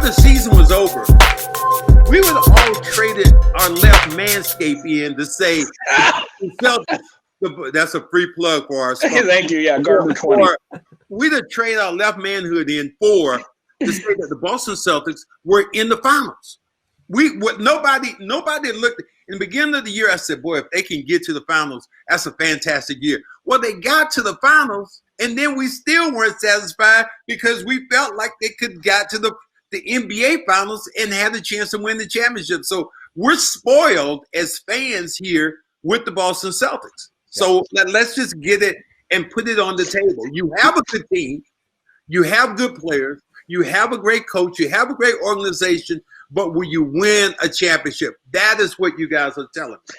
the season was over, we would have all traded our left manscape in to say the Celtics. That's a free plug for our sponsor. Thank you. Yeah, Garber 20. We'd have traded our left manhood in for to say that the Boston Celtics were in the finals. Nobody looked in the beginning of the year. I said, boy, if they can get to the finals, that's a fantastic year. Well, they got to the finals, and then we still weren't satisfied because we felt like they could got to the NBA finals and had a chance to win the championship. So we're spoiled as fans here with the Boston Celtics. So let's just get it and put it on the table. You have a good team. You have good players. You have a great coach. You have a great organization. But will you win a championship? That is what you guys are telling me.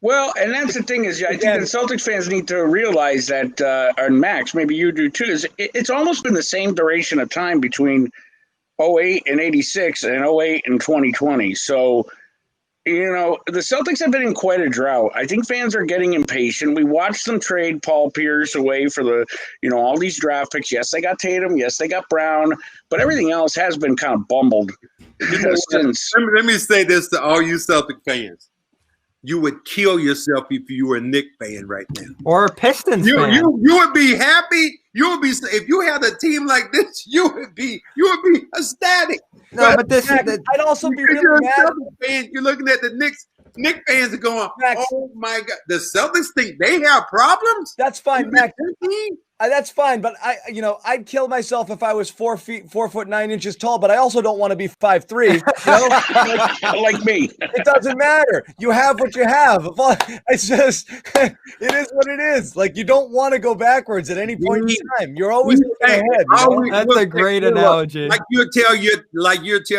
Well, and that's the thing is, I think the Celtics fans need to realize that, and Max, maybe you do too, is it's almost been the same duration of time between 08 and 86 and 08 and 2020. So, you know, the Celtics have been in quite a drought. I think fans are getting impatient. We watched them trade Paul Pierce away for all these draft picks. Yes, they got Tatum. Yes, they got Brown. But everything else has been kind of bumbled. Let me say this to all you Celtic fans. You would kill yourself if you were a Knicks fan right now. Or a Pistons fan. You would be happy. You would be, if you had a team like this, you would be ecstatic. No, but this I'd also be really you're mad. Fan, you're looking at the Knicks fans are going, oh my God, the Celtics think they have problems? That's fine, Max. That's fine, but I'd kill myself if I was 4 foot 9 inches tall. But I also don't want to be 5'3". Like me. It doesn't matter. You have what you have. It's just, it is what it is. Like, you don't want to go backwards at any point in time. You're always looking ahead. That's a great analogy. Like you'll tell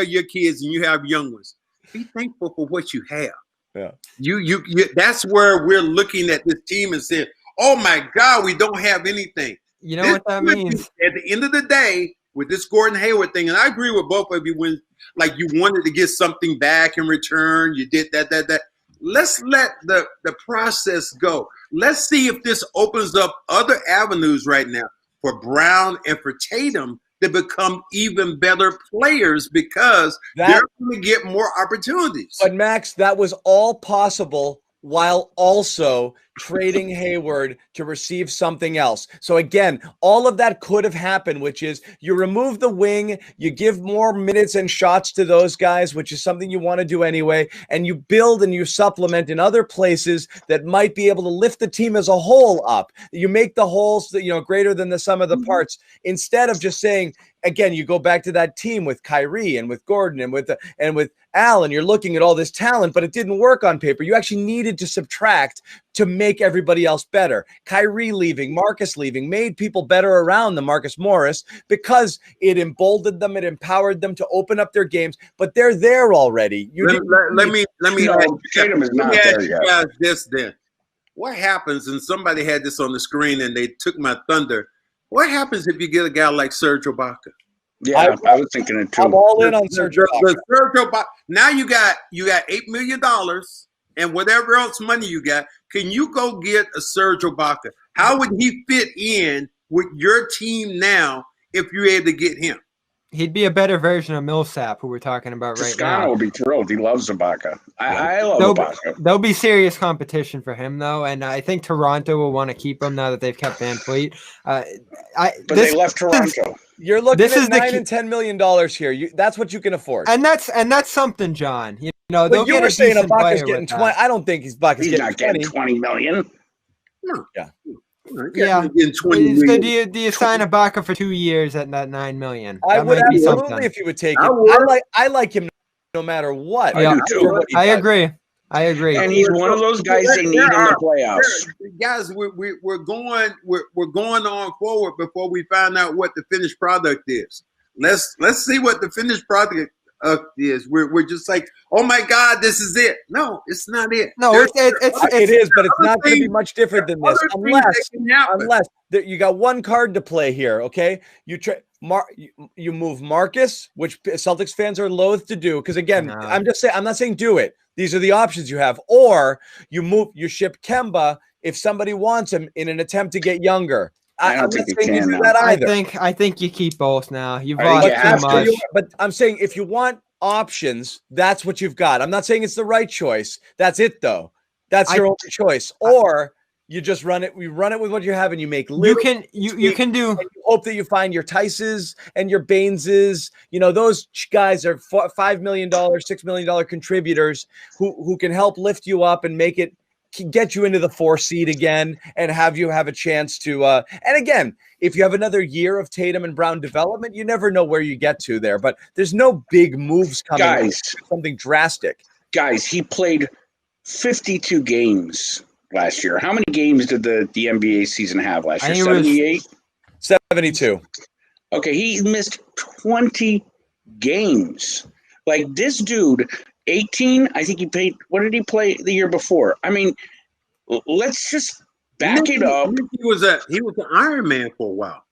your kids, and you have young ones, be thankful for what you have. Yeah. You that's where we're looking at this team and saying, oh my God, we don't have anything. You know what that means? At the end of the day, with this Gordon Hayward thing, and I agree with both of you when, like, you wanted to get something back in return, you did that. Let's let the process go. Let's see if this opens up other avenues right now for Brown and for Tatum to become even better players because they're going to get more opportunities. But Max, that was all possible while also trading Hayward to receive something else. So again, all of that could have happened, which is you remove the wing, you give more minutes and shots to those guys, which is something you want to do anyway, and you build and you supplement in other places that might be able to lift the team as a whole up. You make the wholes, greater than the sum of the parts, instead of just saying, again, you go back to that team with Kyrie and with Gordon and with Al, and you're looking at all this talent, but it didn't work on paper. You actually needed to subtract to make everybody else better. Kyrie leaving, Marcus leaving, made people better around the Marcus Morris because it emboldened them, it empowered them to open up their games, but they're there already. Let me Tatum is not there yet. Guys, this then. What happens, and somebody had this on the screen and they took my thunder, what happens if you get a guy like Serge Ibaka? Yeah, I was thinking it too. I'm all in on Serge Ibaka. Now you got $8 million and whatever else money you got. Can you go get a Serge Ibaka? How would he fit in with your team now if you're able to get him? He'd be a better version of Millsap, who we're talking about right now. Toscano will be thrilled. He loves Ibaka. I love Ibaka. There'll be serious competition for him, though, and I think Toronto will want to keep him now that they've kept Van Fleet. But they left Toronto. You're looking at $9 and $10 million here. That's what you can afford, and that's something, John. But you were saying Ibaka's getting 20. I don't think he's not getting 20 million. No. Yeah. Yeah. Do you sign Ibaka for 2 years at that $9 million? I would absolutely if you would take it. I like him no matter what. Yeah, I agree. And he's one of those guys they need in the playoffs. Guys, we're going on forward before we find out what the finished product is. Let's see what the finished product is. We're just like, oh my God, this is it. No, it's not it. No, it is, but it's not going to be much different than this, unless you got one card to play here. Okay, you move Marcus, which Celtics fans are loath to do because again, I'm not saying do it. These are the options you have, or you ship Kemba if somebody wants him in an attempt to get younger. don't think you saying can do now. that either. I think you keep both now. You've I think lost you too have to. much. But I'm saying if you want options, that's what you've got. I'm not saying it's the right choice. That's it, though. That's your only choice. Or you just run it. We run it with what you have, and you make little. You can do. And you hope that you find your Tices and your Baineses. You know, those guys are $5 million, $6 million contributors who can help lift you up and make it, get you into the 4 seed again and have you have a chance to. And again, if you have another year of Tatum and Brown development, you never know where you get to there. But there's no big moves coming. Guys, something drastic. Guys, he played 52 games last year. How many games did the NBA season have last year? 78? 72. Okay, he missed 20 games. Like, this dude, 18, I think he played, what did he play the year before? I mean, let's just back it up. He was an Iron Man for a while.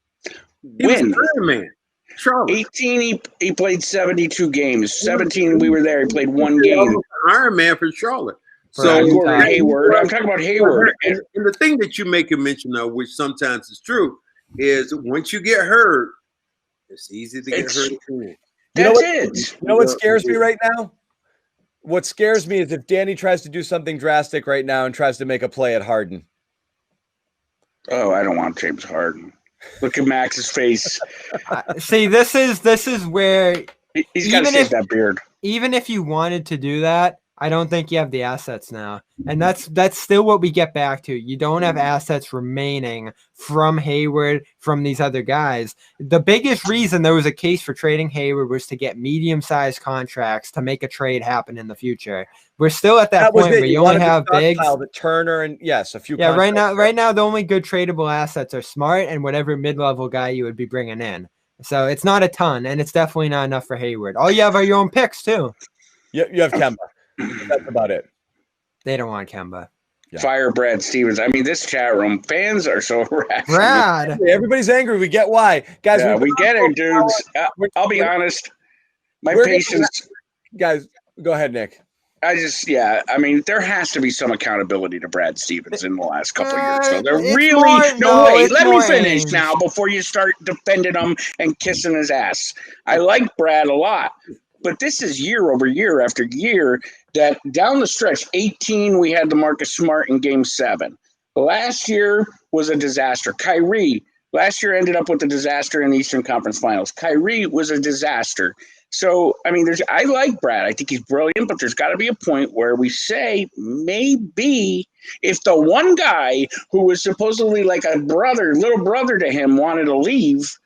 He When? was Iron Man. Charlotte. 18, he played 72 games. 17, we were there. He played 1 game. Iron Man for Charlotte. So Hayward. I'm talking about Hayward. And the thing that you make a mention of, which sometimes is true, is once you get hurt, it's easy to get hurt. That's it. You know what scares me right now? What scares me is if Danny tries to do something drastic right now and tries to make a play at Harden. Oh, I don't want James Harden. Look at Max's face. See, this is where He's got to save that beard. Even if you wanted to do that, I don't think you have the assets now. And that's still what we get back to. You don't have assets remaining from Hayward, from these other guys. The biggest reason there was a case for trading Hayward was to get medium-sized contracts to make a trade happen in the future. We're still at that point where you only have bigs. The Turner and yes, a few. Yeah, right now the only good tradable assets are Smart and whatever mid-level guy you would be bringing in. So it's not a ton, and it's definitely not enough for Hayward. All you have are your own picks too. You have Kemba. That's about it. They don't want Kemba. Yeah. Fire Brad Stevens. I mean, this chat room, fans are so rad. Everybody's angry. We get why. Guys, yeah, we get it, dudes. I'll be honest. My patience. Guys, go ahead, Nick. I mean, there has to be some accountability to Brad Stevens in the last couple of years. So they're really let me finish now before you start defending him and kissing his ass. I like Brad a lot, but this is year over year after year that down the stretch, 18, we had the Marcus Smart in Game 7. Last year was a disaster. Kyrie last year ended up with a disaster in the Eastern Conference Finals. Kyrie was a disaster. So, I mean, I like Brad. I think he's brilliant, but there's got to be a point where we say maybe if the one guy who was supposedly like a little brother to him wanted to leave,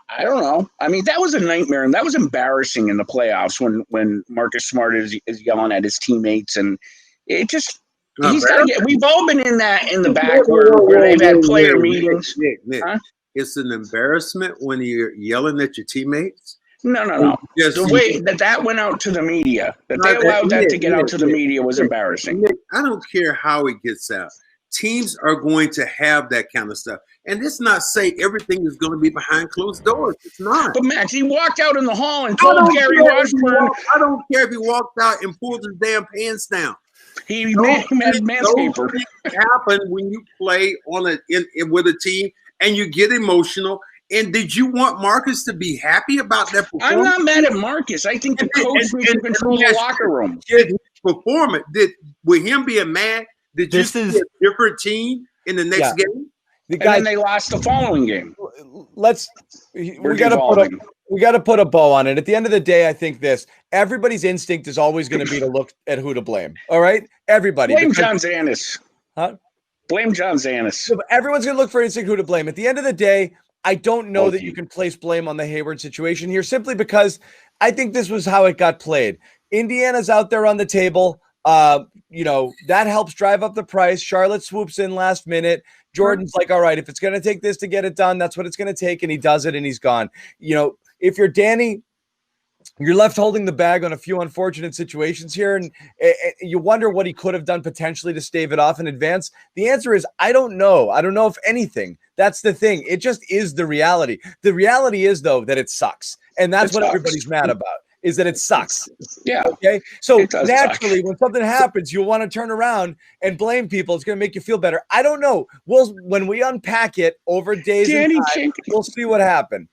I don't know. I mean, that was a nightmare, and that was embarrassing in the playoffs when Marcus Smart is yelling at his teammates, and it just he's got to get. We've all been in the back where they've had player meetings. Nick, huh? It's an embarrassment when you're yelling at your teammates. No. The way that went out to the media, that they allowed that to get out to the media was embarrassing. Nick, I don't care how it gets out. Teams are going to have that kind of stuff. And it's not say everything is going to be behind closed doors. It's not. But Max, he walked out in the hall and told Gary Washburn. I don't care if he walked out and pulled his damn pants down. He had MANSCAPED. Things happen when you play with a team and you get emotional. And did you want Marcus to be happy about that performance? I'm not mad at Marcus. I think the coach needs to control the locker room. With him being mad, did you see a different team in the next game? And then they lost the following game. We got to put a bow on it. At the end of the day, I think everybody's instinct is always going to be to look at who to blame. All right, everybody. Blame John Zannis. Huh? Blame John Zannis. Everyone's going to look for instinct who to blame. At the end of the day, I don't know that you can place blame on the Hayward situation here simply because I think this was how it got played. Indiana's out there on the table. That helps drive up the price. Charlotte swoops in last minute. Jordan's like, all right, if it's going to take this to get it done, that's what it's going to take. And he does it and he's gone. If you're Danny, you're left holding the bag on a few unfortunate situations here. And you wonder what he could have done potentially to stave it off in advance. The answer is, I don't know. I don't know if anything. That's the thing. It just is the reality. The reality is, though, that it sucks. And that's what everybody's mad about. is that it sucks. Yeah. Okay. So It does naturally, suck. when something happens, you'll want to turn around and blame people. It's going to make you feel better. I don't know. When we unpack it over days and Danny time, Ainge. we'll see what happened.